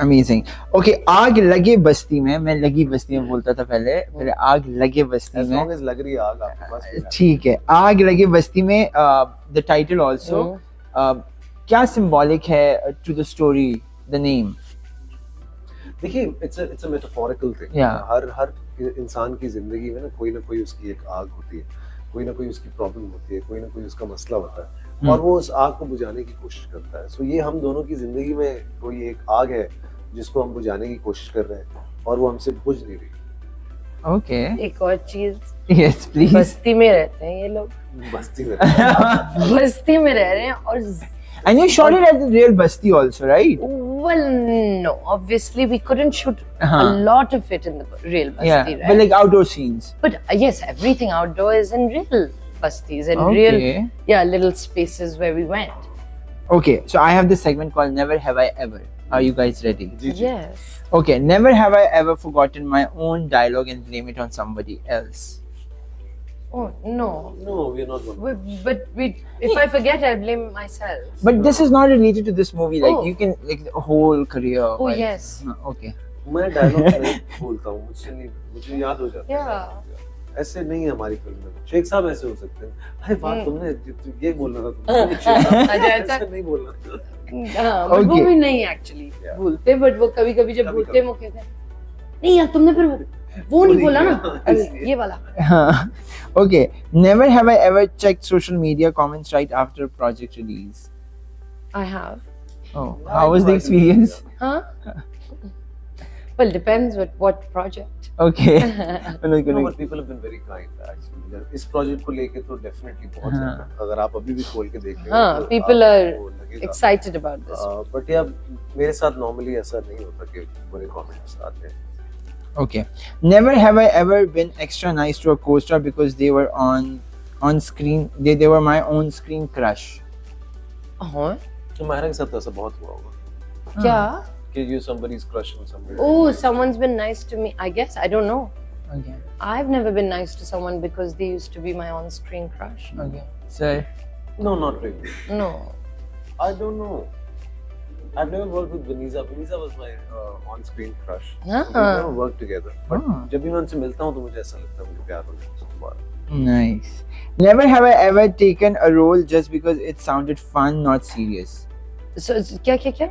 Amazing. Okay, आग लगे बस्ती में, मैं लगी बस्ती में बोलता था पहले आग लगे बस्ती As में. long as लग रही है आग आपके पास कोई ठीक है, आग लगे बस्ती में. द टाइटल आल्सो क्या सिंबॉलिक है to the story, the name? देखिए, it's a metaphorical thing. Yeah. हर इंसान की जिंदगी में ना कोई उसकी एक आग होती है, कोई ना कोई उसकी प्रॉब्लम होती है, कोई ना कोई उसका मसला होता है और वो उस आग को बुझाने की कोशिश करता है. सो ये हम दोनों की जिंदगी में कोई एक आग है जिसको हम बुझाने की कोशिश कर रहे हैं और वो हमसे बुझ नहीं रही. ओके, एक और चीज, यस प्लीज. बस्ती में रहते हैं ये लोग, बस्ती में बस्ती में रह रहे हैं और And you shot it at the real Basti also, right? well, no, obviously we couldn't shoot a lot of it in the real Basti, Yeah, right? but like outdoor scenes. But yes, everything outdoor is in real Bastis and Okay. real, little spaces where we went. Okay, so I have this segment called Never Have I Ever. Are you guys ready? Yes. Okay, never have I ever forgotten my own dialogue and blame it on somebody else. Oh no. No, we're not going. If I forget, I blame myself. But this is not related to this movie. Like Oh. you can like the whole career. Oh like- yes. Okay. मैं dialogue नहीं बोलता हूँ, मुझे याद हो जाता है. Yeah. ऐसे नहीं है हमारी फिल्म में. शेख साहब ऐसे हो सकते हैं. अरे वाह, तुमने ये बोलना था, तुमने अच्छा. ऐसे नहीं बोलना था. हाँ, but वो Okay. भी नहीं एक्चुअली Yeah. भूलते, बट वो कभी कभी जब भूलते मौके थे, नहीं यार तुमने फिर वो नहीं बोला ना, अरे ये वाला. Okay. Never have I ever checked social media comments right after project release. I have. Oh, how was the experience? Huh? Well, depends with what project. Okay. No, but people have been very kind actually. इस project को लेके तो definitely बहुत ज़्यादा. अगर आप अभी भी खोल के देख लेंगे हाँ, तो people आपको are लगेगा. excited about this. बट यार मेरे साथ नॉर्मली ऐसा नहीं होता कि बुरे कमेंट्स आते हैं. Okay. Never have I ever been extra nice to a co-star because they were on screen. They were my on screen crush. हाँ? तो मेरे के साथ तो ऐसा बहुत हुआ होगा क्या? कि you somebody's crush on somebody. Oh, someone's been nice to me. I guess I don't know. Okay. I've never been nice to someone because they used to be my on-screen crush. Okay. So No, not really. No. I don't know. I've never worked with Vanessa. Vanessa was my on-screen crush. Ah. We never worked together. But Ah. जब भी मैं उनसे मिलता हूँ तो मुझे ऐसा लगता है मुझे प्यार हो गया उसके बाद. nice. Never have I ever taken a role just because it sounded fun, not serious. So क्या?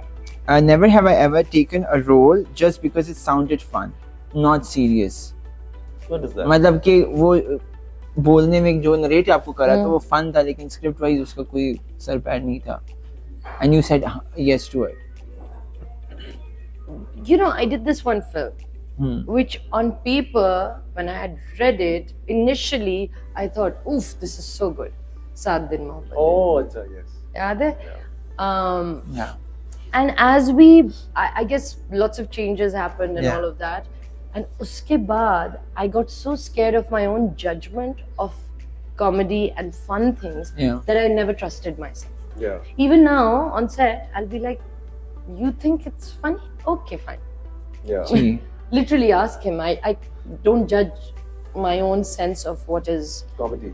Never have I ever taken a role just because it sounded fun, not serious. What is that? मतलब कि वो बोलने में जो narrate आपको करा था वो फन था, लेकिन स्क्रिप्ट वाइज उसका कोई सर पैर नहीं था. And you said yes to it. You know, I did this one film, which on paper, when I had read it, initially I thought, oof, this is so good. Saat Din Mohabbat. Oh, अच्छा, yes. याद है? Yeah. And as I guess lots of changes happened and Yeah. all of that. And uske baad, I got so scared of my own judgment of comedy and fun things Yeah. that I never trusted myself. Yeah. Even now on set, I'll be like, you think it's funny? Okay, fine. Yeah. See. Literally ask him. I don't judge my own sense of what is. Comedy.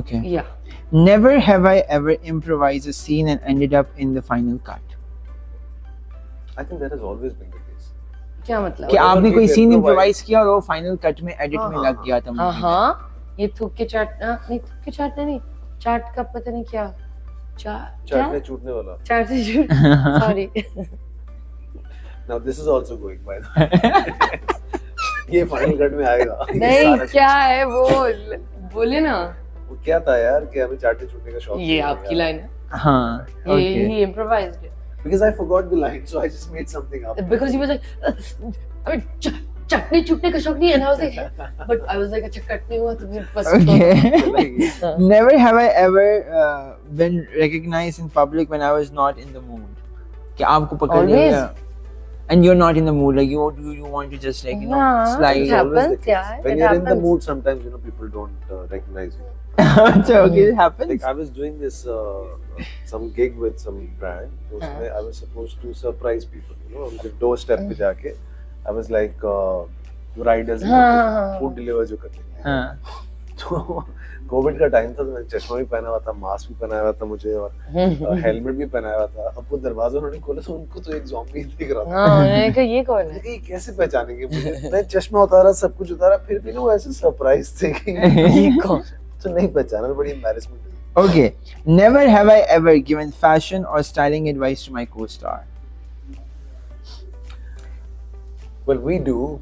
Okay. Yeah. Never have I ever improvised a scene and ended up in the final cut. I think that has always been the case. क्या मतलब? कि आपने कोई you scene improvise. Improvise किया और वो final cut में edit में लग गया था हाँ movie में. हाँ, ये थूक के चाटना नहीं, थूक के चाटना नहीं, चाट का पता नहीं क्या, चाटने छूटने वाला. चाट से छूट. Sorry. Now this is also going by the way. ये फाइनल कट में आएगा. ये नहीं सारा क्या है वो, बोले ना. वो क्या था यार कि हमें चाटने छूटने का शौक. ये आपकी लाइन है. हाँ. ये Okay. he improvised it Because I forgot the line, so I just made something up. because he was like, I mean, चटनी छूटने का शौक नहीं है. And I was like, but I was like, अच्छा कट नहीं हुआ तो फिर बस. Okay. Never have I ever been recognized in public when I was not in the mood. कि आपको पकड़ Always. लिया. And you're not in the mood, like you want to just like हाँ, slide. it It's always the happens, case. yeah, When it you're in the happens. mood, sometimes people don't recognize you. So okay, it happens. Like I was doing this some gig with some brand. उसमें I was supposed to surprise people. उनके doorstep पे जाके I was like riders हाँ. food deliver जो करते हैं. हाँ. तो कोविड का टाइम था, तो मैंने चश्मा भी पहना हुआ था, मास्क भी पहना हुआ था मुझे, और हेलमेट भी पहना हुआ था। अब वो दरवाजा उन्होंने खोला तो उनको तो एक ज़ॉम्बी दिख रहा था। हाँ, मैंने कहा ये कौन है? ये कैसे पहचानेंगे मुझे? मैं चश्मा उतारा, सब कुछ उतारा, फिर भी ना वो ऐसे सरप्राइज थे कि ये कौन? तो नहीं पहचाना, बड़ी एम्बैरेसमेंट हुई। Okay, never have I ever given fashion or styling advice to my co-star. Well, we do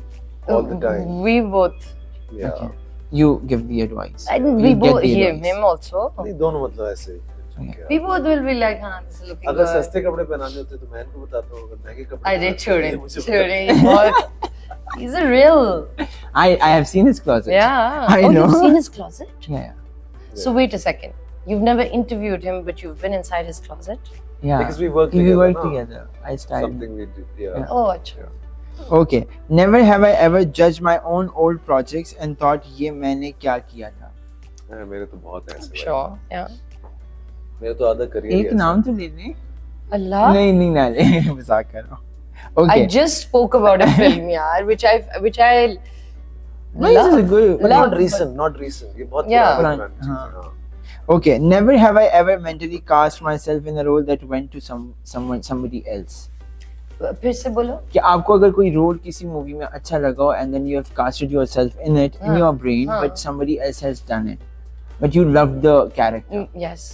all the time. We both. Yeah. Okay. You give the advice. And You we get both, the him, advice. him also. नहीं, दोनों मतलब ऐसे। Okay. We both will be like, हाँ, this is looking अगर good. सस्ते कपड़े पहनाने होते तो मैं इनको बताता हूँ, अगर महंगे कपड़े अरे पहनाने छोड़े, होते, मुझे छोड़े, बताता बहुत. He's a real. I have seen his closet. Yeah. I Oh, know. you've seen his closet? Yeah. So wait a second. You've never interviewed him, but you've been inside his closet? Yeah. Because we work We together, work na? together. I styled. Something we did, yeah. Yeah. Oh, अच्छा. Okay. Never have I ever judged my own old projects and thought ये मैंने क्या किया था. हाँ, मेरे तो बहुत ऐसे भाई। Sure. Yeah. मेरे तो आधा करियर एक नाम तो ले ले. Allah. नहीं ना ले. मजाक कर रहा हूँ. I Okay. just spoke about a film, yaar, which I No, this is a good. But love, not recent, not recent. ये बहुत Yeah. पुरानी पुरानी, चीज़ है, हाँ. हाँ। Okay. Never have I ever mentally cast myself in a role that went to somebody else. फिर से बोलो. कि आपको अगर कोई रोल किसी मूवी में अच्छा लगा हो and then you have casted yourself in it in हाँ, your brain हाँ. but somebody else has done it but you loved the character. Yes.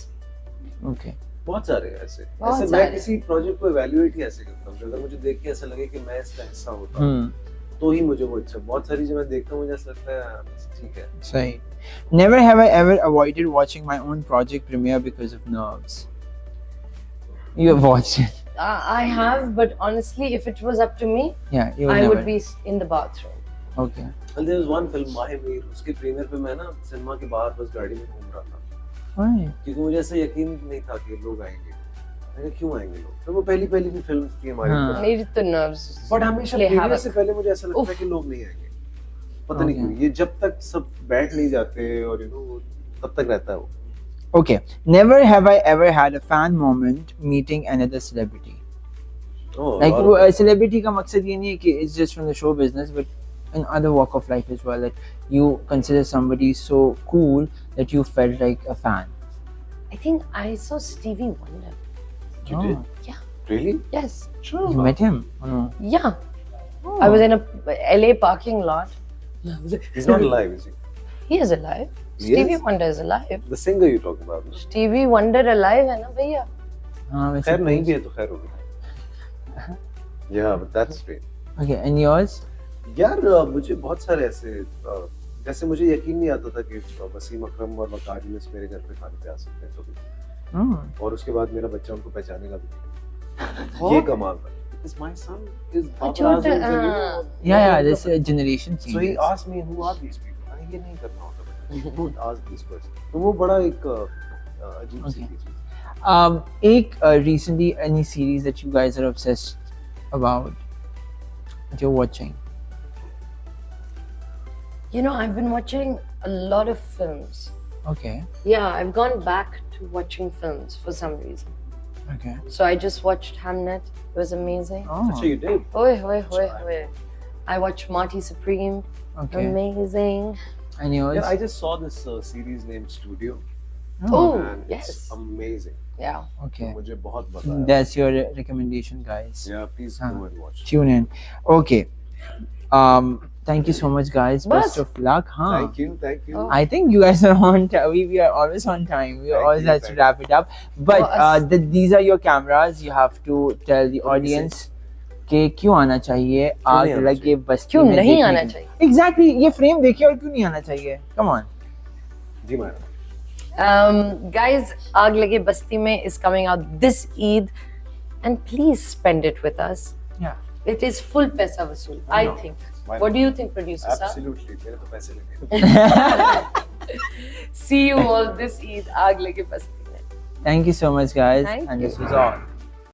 Okay. बहुत सारे हैं ऐसे। बहुत ऐसे सारे। मैं किसी प्रोजेक्ट को evaluate ही ऐसे करता हूँ कि अगर मुझे देख के ऐसा लगे कि मैं इसका हिस्सा होता तो ही मुझे वो अच्छा। बहुत सारी चीजें मैं देखता हूँ, मुझे ऐसा लगता है बस ठीक है। Sorry. Never have I ever avoided watching my own project premiere because of nerves. You have watched it. I have, but honestly, if it was up to me, Yeah, you would I never. would be in the bathroom. Okay. And there was one film माहे मीर, उसके premiere पे मैं ना cinema के बाहर बस गाड़ी में घूम रहा था, Fine. क्योंकि मुझे ऐसा यकीन नहीं था कि लोग आएंगे। मैंने कहा क्यों आएंगे लोग? तो वो पहली भी फिल्म थी हमारी। हाँ। मेरी तो nerves. बट हमेशा play प्रीमियर havoc. से पहले मुझे ऐसा लगता है उफ. कि लोग नहीं आएंगे। पता नहीं Okay. क्यों, ये जब तक सब बैठ नहीं जाते और तब तक रहता है वो। Okay. Never have I ever had a fan moment meeting another celebrity. Oh, Like lot of- celebrity का मकसद ये नहीं है कि it's just from the show business but in other walk of life as well that you consider somebody so cool that you felt like a fan. I think I saw Stevie Wonder. You Oh. did? Yeah. Really? Yes. Sure. You met him? Oh, no. Yeah. Oh. I was in a LA parking lot. He's not alive, is he? He is alive. He Stevie is? Wonder is alive. The singer you're talking about. no? Stevie Wonder alive है ना भैया? हाँ, वैसे खैर तो- नहीं भी है तो खैर होगी। Yeah, but that's great. Okay, and yours? यार मुझे बहुत सारे ऐसे जैसे मुझे यकीन नहीं आता था कि वसीम अकरम और वकार यूनिस मेरे घर पे खाने पे आ सकते हैं कभी, Oh. और उसके बाद मेरा बच्चा उनको पहचानेगा भी नहीं। Oh. ये कमाल था। Because my son is अच्छा, Babar Azam, हाँ. Yeah, there's a generation change. So he asked me who are these people? मैंने ये नहीं करना होता बेटा। Don't ask this question. तो वो बड़ा एक अजीब सी Okay. चीज़। एक recently any series that you guys are obsessed about that you're watching? You know, I've been watching a lot of films. Okay. Yeah, I've gone back to watching films for some reason. Okay. So I just watched Hamnet. It was amazing. Oh. अच्छा you did? Oi, oi, oi, oi. I watched Marty Supreme. Okay. Amazing. And yours? Yeah, I just saw this series named Studio. Oh, and yes. it's amazing. Yeah. Okay. मुझे बहुत मजा आया। That's your recommendation, guys. Yeah, please हाँ. go and watch. Tune in. Okay. Thank you so much, guys. Best बस? of luck. Huh? Thank you, thank you. Oh. I think you guys are on time. We are always on time. We Thank always you, have to thank wrap it up. But Oh, us- these are your cameras. You have to tell the What do we audience कि क्यों आना चाहिए आग नहीं आना लगे बस्ती क्यों में नहीं देखने आना के लिए। चाहिए? Exactly. ये फ्रेम देखिए और क्यों नहीं आना चाहिए? Come on. जी madam. Guys, Aag Lage Basti Mein is coming out this Eid, and please spend it with us. Yeah. It is full paisa vasool, I No. think. Why What not? do you think, producer sir? Absolutely. मेरे तो पैसे लगे। See you all this Eid, Aag Lage Basti Mein. Thank you so much, guys. Thank and you. this was all.